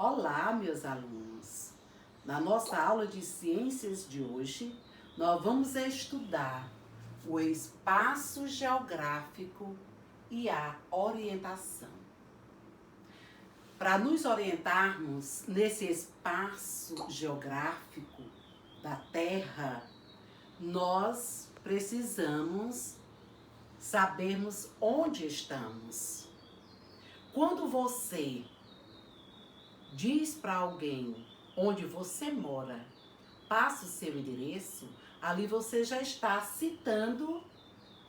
Olá, meus alunos! Na nossa aula de ciências de hoje, nós vamos estudar o espaço geográfico e a orientação. Para nos orientarmos nesse espaço geográfico da Terra, nós precisamos sabermos onde estamos. Quando você diz para alguém onde você mora, passa o seu endereço, ali você já está citando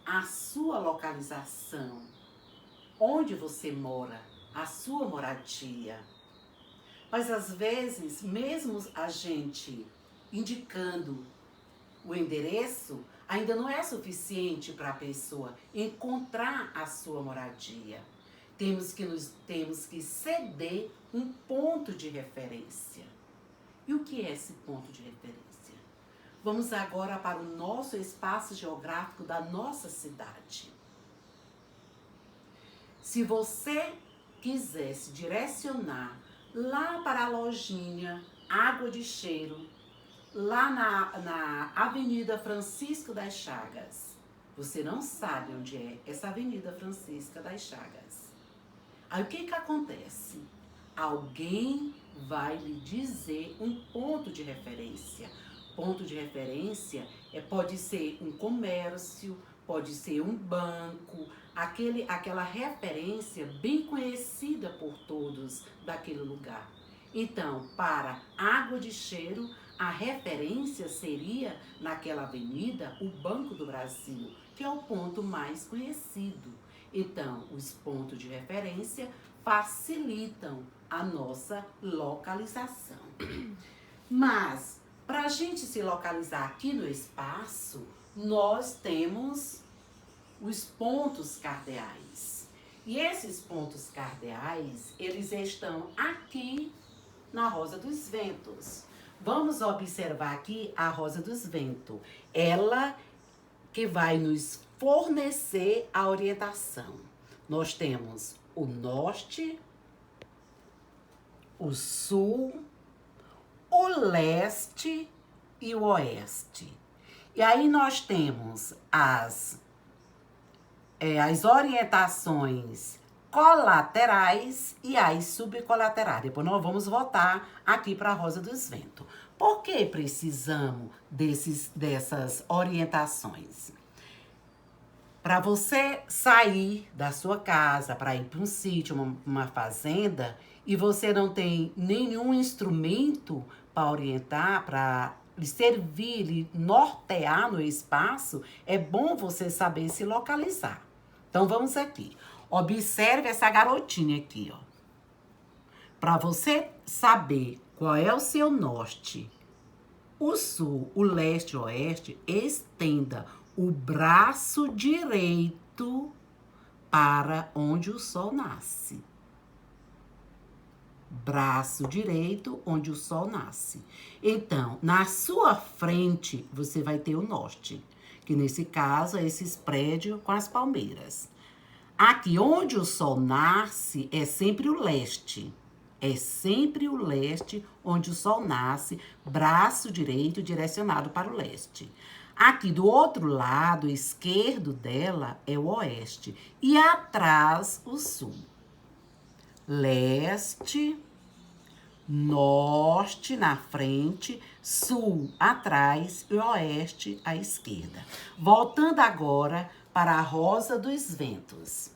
a sua localização, onde você mora, a sua moradia. Mas às vezes, mesmo a gente indicando o endereço, ainda não é suficiente para a pessoa encontrar a sua moradia. Temos que ceder um ponto de referência. E o que é esse ponto de referência? Vamos agora para o nosso espaço geográfico da nossa cidade. Se você quisesse direcionar lá para a lojinha Água de Cheiro, lá na Avenida Francisco das Chagas, você não sabe onde é essa Avenida Francisca das Chagas. Aí o que acontece? Alguém vai lhe dizer um ponto de referência. Ponto de referência pode ser um comércio, pode ser um banco, aquela referência bem conhecida por todos daquele lugar. Então, para Água de Cheiro, a referência seria naquela avenida o Banco do Brasil, que é o ponto mais conhecido. Então, os pontos de referência facilitam a nossa localização. Mas, para a gente se localizar aqui no espaço, nós temos os pontos cardeais. E esses pontos cardeais, eles estão aqui na Rosa dos Ventos. Vamos observar aqui a Rosa dos Ventos. Ela que vai nos fornecer a orientação. Nós temos o norte, o sul, o leste e o oeste. E aí nós temos as orientações colaterais e as subcolaterais. Depois nós vamos voltar aqui para a Rosa dos Ventos. Por que precisamos dessas orientações? Para você sair da sua casa, para ir para um sítio, uma fazenda, e você não tem nenhum instrumento para orientar, para lhe servir, lhe nortear no espaço, é bom você saber se localizar. Então vamos aqui. Observe essa garotinha aqui, ó. Para você saber qual é o seu norte, o sul, o leste e o oeste, estenda o braço direito para onde o sol nasce. Braço direito onde o sol nasce. Então, na sua frente, você vai ter o norte, que nesse caso é esses prédios com as palmeiras. Aqui onde o sol nasce é sempre o leste. É sempre o leste onde o sol nasce, braço direito direcionado para o leste. Aqui do outro lado, esquerdo dela, é o oeste. E atrás, o sul. Leste, norte na frente, sul atrás e oeste à esquerda. Voltando agora para a Rosa dos Ventos.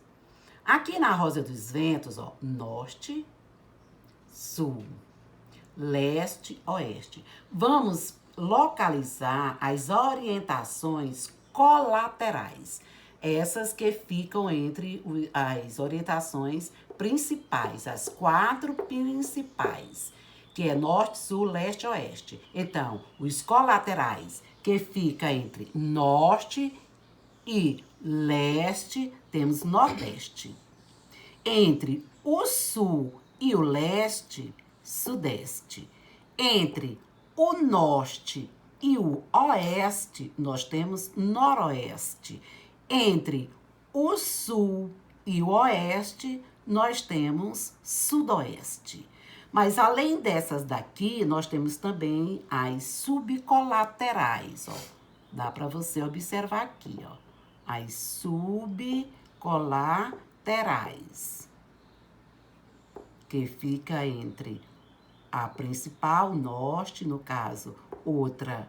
Aqui na Rosa dos Ventos, ó, norte, sul, leste, oeste. Vamos localizar as orientações colaterais. Essas que ficam entre as orientações principais, as 4 principais, que é norte, sul, leste e oeste. Então, os colaterais, que fica entre norte e leste, temos nordeste. Entre o sul e o leste, sudeste. Entre o norte e o oeste, nós temos noroeste. Entre o sul e o oeste, nós temos sudoeste. Mas além dessas daqui, nós temos também as subcolaterais, ó. Dá para você observar aqui, ó. As subcolaterais, que fica entre a principal, norte, no caso, outra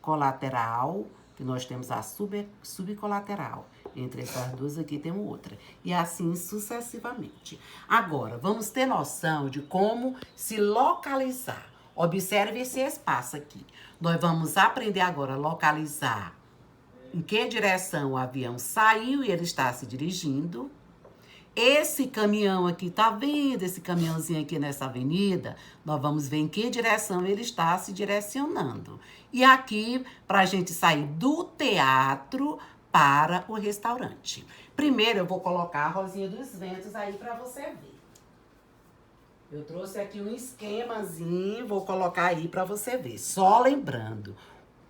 colateral, que nós temos a subcolateral. Entre essas duas aqui temos outra. E assim sucessivamente. Agora, vamos ter noção de como se localizar. Observe esse espaço aqui. Nós vamos aprender agora a localizar em que direção o avião saiu e ele está se dirigindo. Esse caminhão aqui, tá vendo esse caminhãozinho aqui nessa avenida? Nós vamos ver em que direção ele está se direcionando. E aqui, para a gente sair do teatro para o restaurante. Primeiro, eu vou colocar a Rosinha dos Ventos aí para você ver. Eu trouxe aqui um esquemazinho, vou colocar aí para você ver. Só lembrando,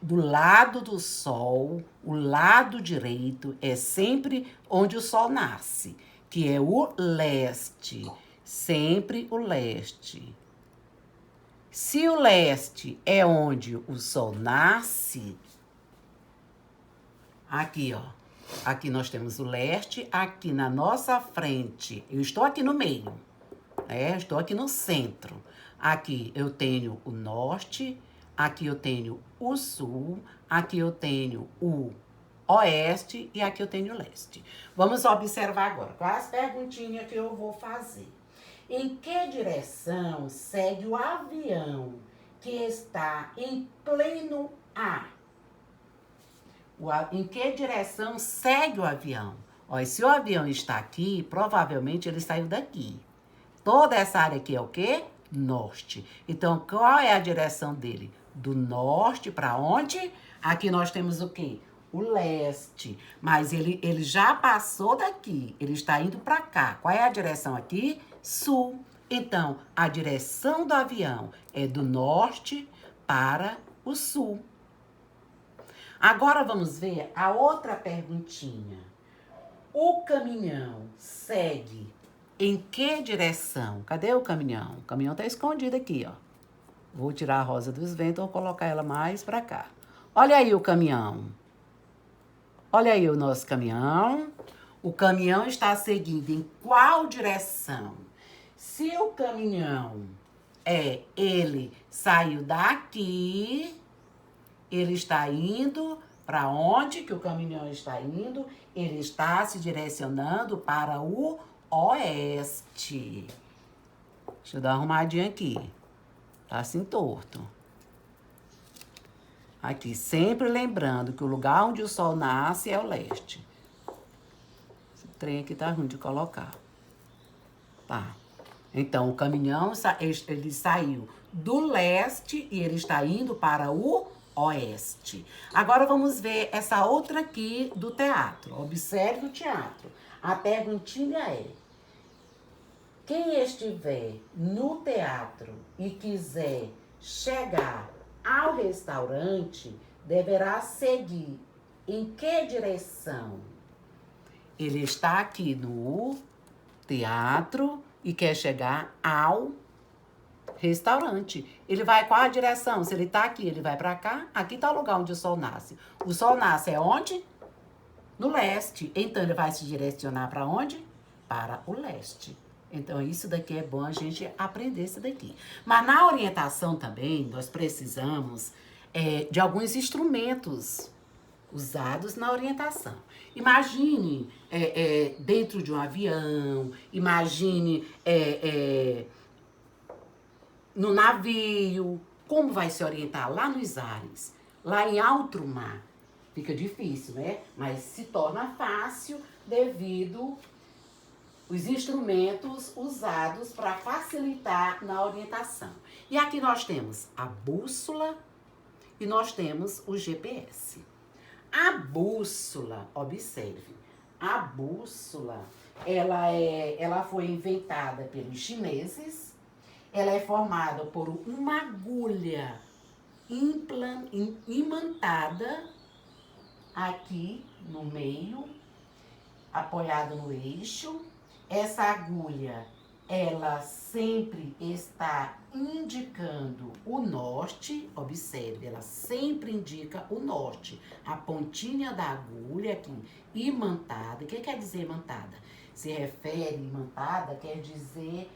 do lado do sol, o lado direito é sempre onde o sol nasce, que é o leste, sempre o leste. Se o leste é onde o sol nasce, aqui, ó, aqui nós temos o leste, aqui na nossa frente, eu estou aqui no meio, estou aqui no centro. Aqui eu tenho o norte, aqui eu tenho o sul, aqui eu tenho o oeste e aqui eu tenho o leste. Vamos observar agora quais as perguntinhas que eu vou fazer. Em que direção segue o avião que está em pleno ar? Em que direção segue o avião? Ó, se o avião está aqui, provavelmente ele saiu daqui. Toda essa área aqui é o quê? Norte. Então, qual é a direção dele? Do norte para onde? Aqui nós temos o quê? O leste. Mas ele já passou daqui. Ele está indo para cá. Qual é a direção aqui? Sul. Então, a direção do avião é do norte para o sul. Agora vamos ver a outra perguntinha. O caminhão segue em que direção? Cadê o caminhão? O caminhão está escondido aqui, ó. Vou tirar a Rosa dos Ventos, vou colocar ela mais para cá. Olha aí o caminhão. Olha aí o nosso caminhão. O caminhão está seguindo em qual direção? Se o caminhão ele saiu daqui, ele está indo para onde que o caminhão está indo? Ele está se direcionando para o oeste. Deixa eu dar uma arrumadinha aqui. Tá assim torto. Aqui, sempre lembrando que o lugar onde o sol nasce é o leste. Esse trem aqui tá ruim de colocar. Tá. Então, o caminhão, ele saiu do leste e ele está indo para o oeste. Agora, vamos ver essa outra aqui do teatro. Observe o teatro. A perguntinha é: quem estiver no teatro e quiser chegar ao restaurante, deverá seguir em que direção? Ele está aqui no teatro e quer chegar ao restaurante. Ele vai qual a direção? Se ele está aqui, ele vai para cá. Aqui está o lugar onde o sol nasce. O sol nasce onde? No leste. Então, ele vai se direcionar para onde? Para o leste. Então, isso daqui é bom a gente aprender isso daqui. Mas na orientação também, nós precisamos de alguns instrumentos usados na orientação. Imagine dentro de um avião, imagine no navio. Como vai se orientar lá nos ares, lá em alto mar? Fica difícil, né? Mas se torna fácil devido os instrumentos usados para facilitar na orientação. E aqui nós temos a bússola e nós temos o GPS. A bússola, observe, a bússola, ela foi inventada pelos chineses, ela é formada por uma agulha imantada aqui no meio, apoiada no eixo. Essa agulha, ela sempre está indicando o norte, observe, ela sempre indica o norte. A pontinha da agulha aqui, imantada, o que quer dizer imantada? Se refere, imantada, quer dizer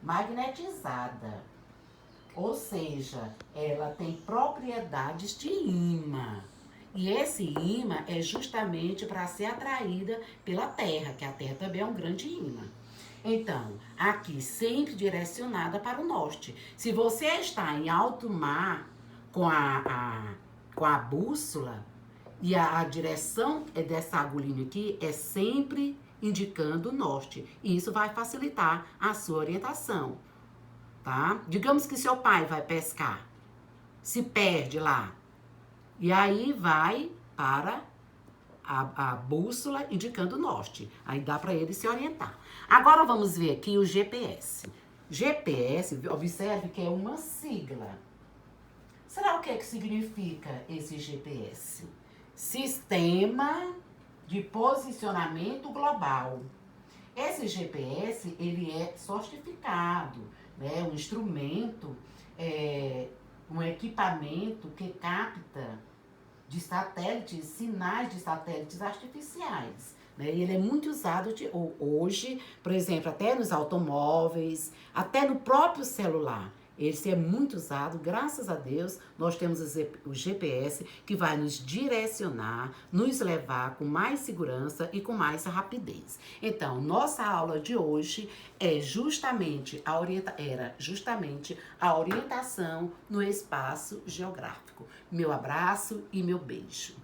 magnetizada. Ou seja, ela tem propriedades de imã. E esse imã é justamente para ser atraída pela Terra, que a Terra também é um grande imã. Então, aqui sempre direcionada para o norte. Se você está em alto mar com a bússola e a direção dessa agulhinha aqui é sempre indicando o norte. E isso vai facilitar a sua orientação, tá? Digamos que seu pai vai pescar, se perde lá, e aí vai para a bússola indicando o norte. Aí dá para ele se orientar. Agora vamos ver aqui o GPS. GPS, observe que é uma sigla. Será o que é que significa esse GPS? Sistema de Posicionamento Global. Esse GPS, ele é sofistificado, né? Um instrumento, um equipamento que capta de satélites, sinais de satélites artificiais. Né? E ele é muito usado hoje, por exemplo, até nos automóveis, até no próprio celular. Esse é muito usado, graças a Deus, nós temos o GPS que vai nos direcionar, nos levar com mais segurança e com mais rapidez. Então, nossa aula de hoje era justamente a orientação no espaço geográfico. Meu abraço e meu beijo.